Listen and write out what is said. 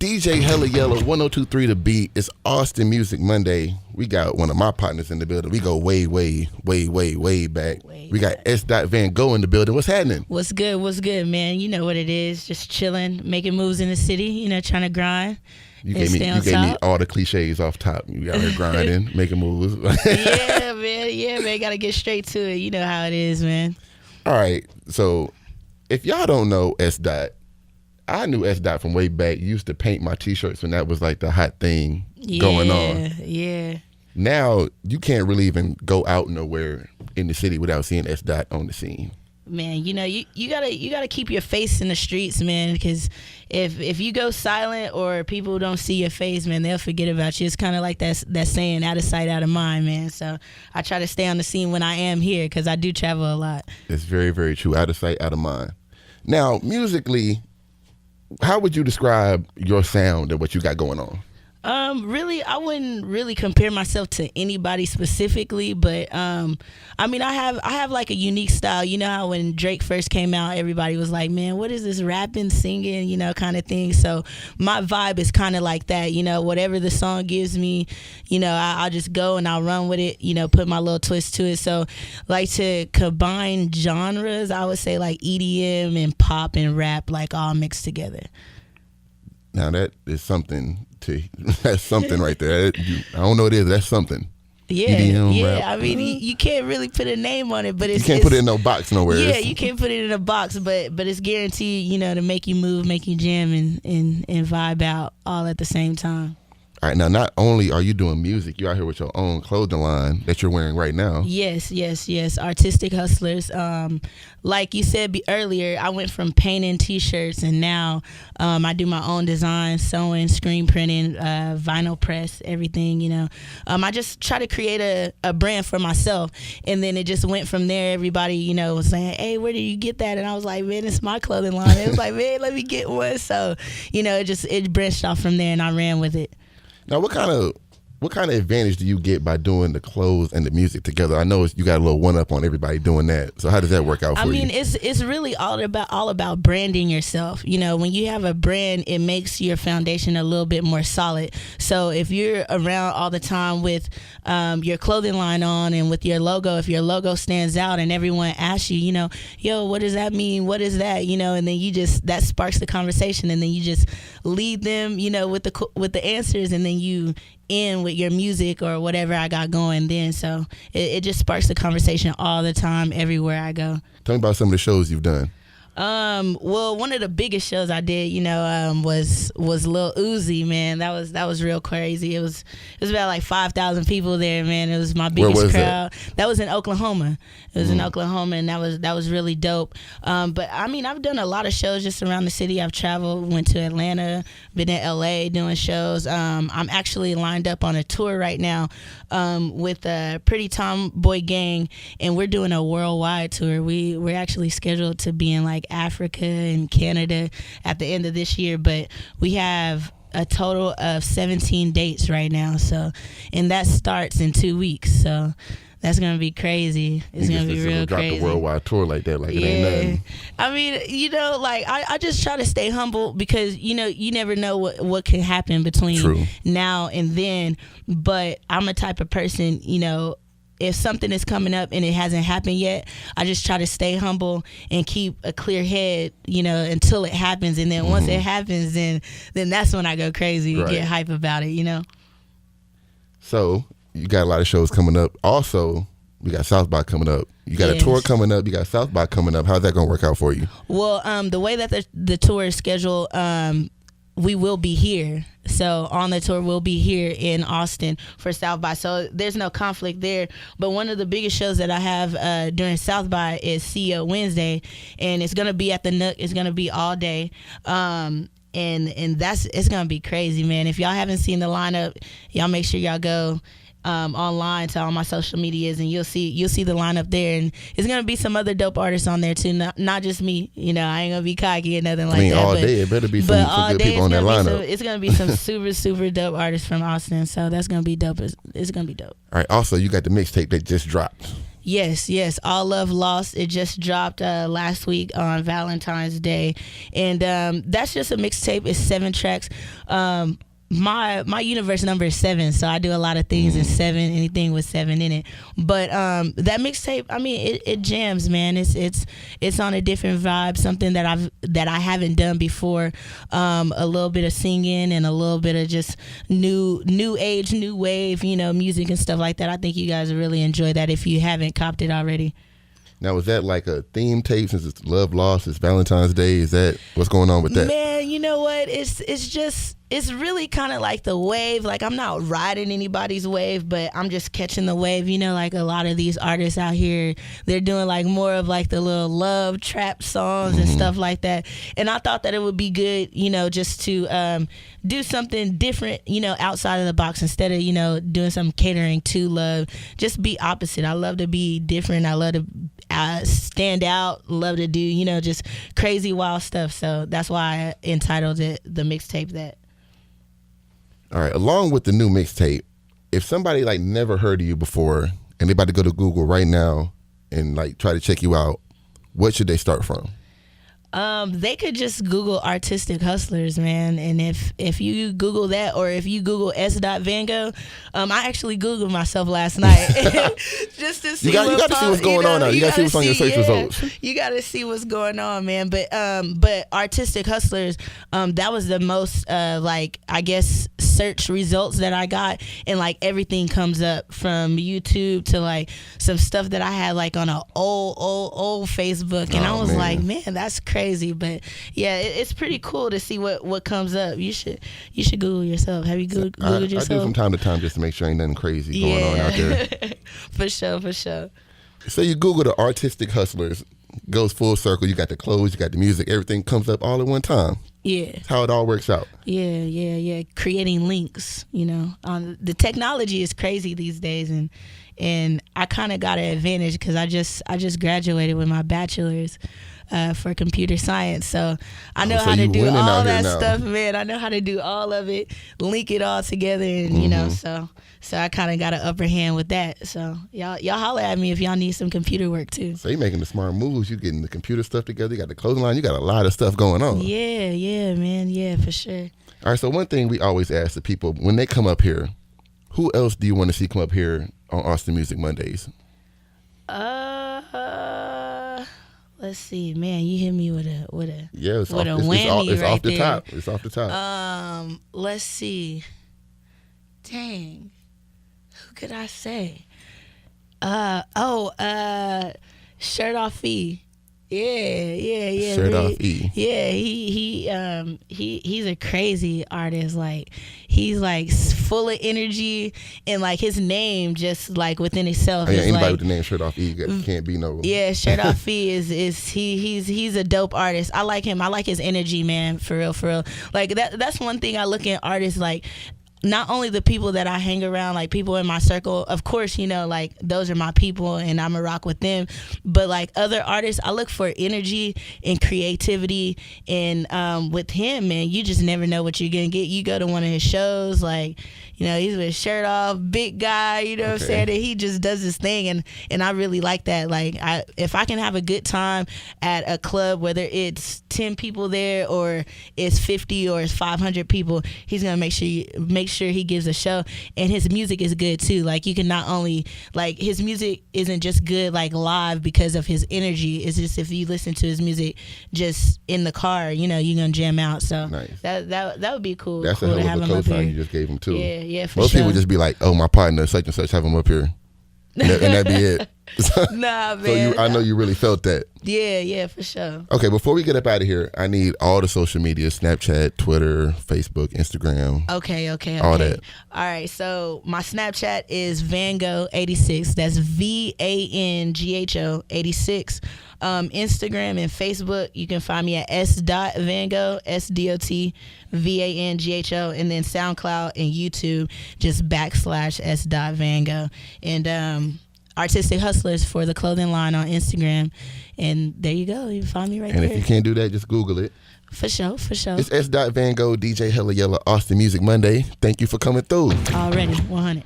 DJ Hella Yella, 1023 The Beat. It's Austin Music Monday. We got one of my partners in the building. We go way back. We got S. Van Gogh in the building. What's happening? What's good, man? You know what it is. Just chilling, making moves in the city, trying to grind. You gave me all the cliches off top. You out here grinding, making moves. Yeah, man. Got to get straight to it. You know how it is, man. All right. So if y'all don't know S. I knew S. from way back. You used to paint my T-shirts when that was like the hot thing going on. Yeah. Now you can't really even go out nowhere in the city without seeing S. on the scene. Man, you gotta keep your face in the streets, man, because if you go silent or people don't see your face, man, they'll forget about you. It's kind of like that saying, out of sight, out of mind, man. So I try to stay on the scene when I am here because I do travel a lot. It's very, very true. Out of sight, out of mind. Now, musically, how would you describe your sound and what you got going on? Really, I wouldn't really compare myself to anybody specifically, but I have like a unique style. You know how when Drake first came out, everybody was like, man, what is this rapping, singing, kind of thing. So my vibe is kind of like that, whatever the song gives me, I'll just go and I'll run with it, put my little twist to it. So like to combine genres, I would say like EDM and pop and rap, like all mixed together. Now that is something that's something right there. I don't know what it is. That's something. Yeah, EDM, yeah. rap. I mean, you can't really put a name on it, but you can't put it in no box nowhere. Yeah, you can't put it in a box, but it's guaranteed, to make you move, make you jam, and vibe out all at the same time. All right, now not only are you doing music, you're out here with your own clothing line that you're wearing right now. Yes. Artistic hustlers. Like you said earlier, I went from painting T-shirts and now I do my own design, sewing, screen printing, vinyl press, everything, I just try to create a brand for myself, and then it just went from there. Everybody, was saying, hey, where did you get that? And I was like, man, it's my clothing line. It was like, man, let me get one. So, it branched off from there and I ran with it. Now, what kind of advantage do you get by doing the clothes and the music together? I know you got a little one-up on everybody doing that. So how does that work out for you? I mean, it's really all about branding yourself. When you have a brand, it makes your foundation a little bit more solid. So if you're around all the time with your clothing line on and with your logo, if your logo stands out and everyone asks you, yo, what does that mean? What is that? And then that sparks the conversation, and then you just lead them, with the answers, and then you in with your music or whatever I got going then. So it just sparks the conversation all the time, everywhere I go. Tell me about some of the shows you've done. Well, one of the biggest shows I did, was Lil Uzi, man. That was real crazy. It was about like 5,000 people there, man. It was my biggest crowd. That was in Oklahoma. It was in Oklahoma, and that was really dope. But I mean, I've done a lot of shows just around the city. I've traveled, went to Atlanta, been in LA doing shows. I'm actually lined up on a tour right now, with a Pretty Tomboy Gang, and we're doing a worldwide tour. We're actually scheduled to be in like Africa and Canada at the end of this year, but we have a total of 17 dates right now. So, and that starts in 2 weeks. So that's gonna be crazy. It's gonna be real crazy. Drop the worldwide tour like that, like it ain't nothing. I mean, like I just try to stay humble because you never know what can happen between now and then. But I'm a type of person, if something is coming up and it hasn't happened yet, I just try to stay humble and keep a clear head, until it happens. And then once it happens, then that's when I go crazy and get hype about it, So you got a lot of shows coming up. Also, we got South by coming up. You got a tour coming up. You got South by coming up. How's that going to work out for you? Well, the way that the tour is scheduled, we will be here. So on the tour, we'll be here in Austin for South by. So there's no conflict there. But one of the biggest shows that I have during South by is CEO Wednesday, and it's gonna be at the Nook. It's gonna be all day. And it's gonna be crazy, man. If y'all haven't seen the lineup, y'all make sure y'all go online to all my social medias, and you'll see the lineup there, and it's gonna be some other dope artists on there too, not just me. I ain't gonna be cocky or nothing like that. All day it better be some good people on that lineup. It's gonna be some super dope artists from Austin, so that's gonna be dope. It's gonna be dope. All right. Also, you got the mixtape that just dropped. Yes. All Love Lost. It just dropped last week on Valentine's Day, and that's just a mixtape. It's 7 tracks. My universe number is 7, so I do a lot of things in 7, anything with 7 in it. But that mixtape, I mean, it jams, man. It's on a different vibe, something that I haven't done before. A little bit of singing and a little bit of just new age, new wave, music and stuff like that. I think you guys will really enjoy that if you haven't copped it already. Now, is that like a theme tape since it's Love Lost, it's Valentine's Day? Is that what's going on with that? Man, you know what? It's really kind of like the wave. Like, I'm not riding anybody's wave, but I'm just catching the wave. Like a lot of these artists out here, they're doing like more of like the little love trap songs and stuff like that. And I thought that it would be good, just to do something different, outside of the box instead of, doing some catering to love. Just be opposite. I love to be different. I love to stand out, love to do, just crazy wild stuff. So that's why I entitled it the mixtape that. All right, along with the new mixtape, if somebody like never heard of you before and they about to go to Google right now and like try to check you out, what should they start from? They could just Google Artistic Hustlers, man. And if you Google that, or if you Google S.Van Gogh, I actually Googled myself last night just to see. You got to see what's going on now. You got to see what's on your search results. You got to see what's going on, man. But Artistic Hustlers, that was the most I guess search results that I got, and like everything comes up from YouTube to like some stuff that I had like on an old Facebook, and I was like, man, that's crazy. But yeah, it's pretty cool to see what comes up. You should Google yourself. Have you Googled yourself? I do from time to time just to make sure ain't nothing crazy going on out there. For sure. So you Google the Artistic Hustlers, goes full circle. You got the clothes, you got the music, everything comes up all at one time. Yeah. That's how it all works out. Yeah. Creating links, the technology is crazy these days, and I kind of got an advantage because I just graduated with my bachelor's for computer science, so I know how to do all that stuff, man. I know how to do all of it, link it all together, and so I kind of got an upper hand with that. So y'all holler at me if y'all need some computer work too. So you making the smart moves. You getting the computer stuff together. You got the clothing line. You got a lot of stuff going on. Yeah, man. Yeah, for sure. All right. So one thing we always ask the people when they come up here, who else do you want to see come up here on Austin Music Mondays? Let's see, man. You hit me with a whammy it's right off the there. top. It's off the top. Let's see. Dang, who could I say? Shirt Off E. Yeah. Shirt Off E. Yeah, he's a crazy artist. Like, he's like full of energy, and like his name just like within itself. Yeah, anybody like, with the name Shirt Off E can't be no. Yeah, Shirt Off E he's a dope artist. I like him. I like his energy, man. For real. Like that's one thing I look at artists like. Not only the people that I hang around, like people in my circle, of course, like those are my people and I'm a rock with them. But like other artists, I look for energy and creativity. And with him, man, you just never know what you're going to get. You go to one of his shows, like, he's with shirt off, big guy, what I'm saying? And he just does his thing. And I really like that. Like, if I can have a good time at a club, whether it's 10 people there or it's 50 or it's 500 people, he's going to make sure he gives a show. And his music is good too. Like, you can not only, like, his music isn't just good like live because of his energy. It's just if you listen to his music just in the car, you're going to jam out. So nice. that would be cool. That's cool a hell of a co-sign you just gave him too. Yeah, for Most sure. people just be like, oh, my partner, such and such, have him up here. And that'd be it. Nah, man. So I know you really felt that. Yeah, for sure. Okay, before we get up out of here, I need all the social media, Snapchat, Twitter, Facebook, Instagram. Okay. All that. All right, so my Snapchat is Vango86. That's VANGHO 86. Instagram and Facebook, you can find me at s.vango, SDOTVANGHO, and then SoundCloud and YouTube, just /s.vango. And Artistic Hustlers for the clothing line on Instagram. And there you go. You can find me right there. And if you can't do that, just Google it. For sure. It's s.vango, DJ Yella, Austin Music Monday. Thank you for coming through. Already, 100.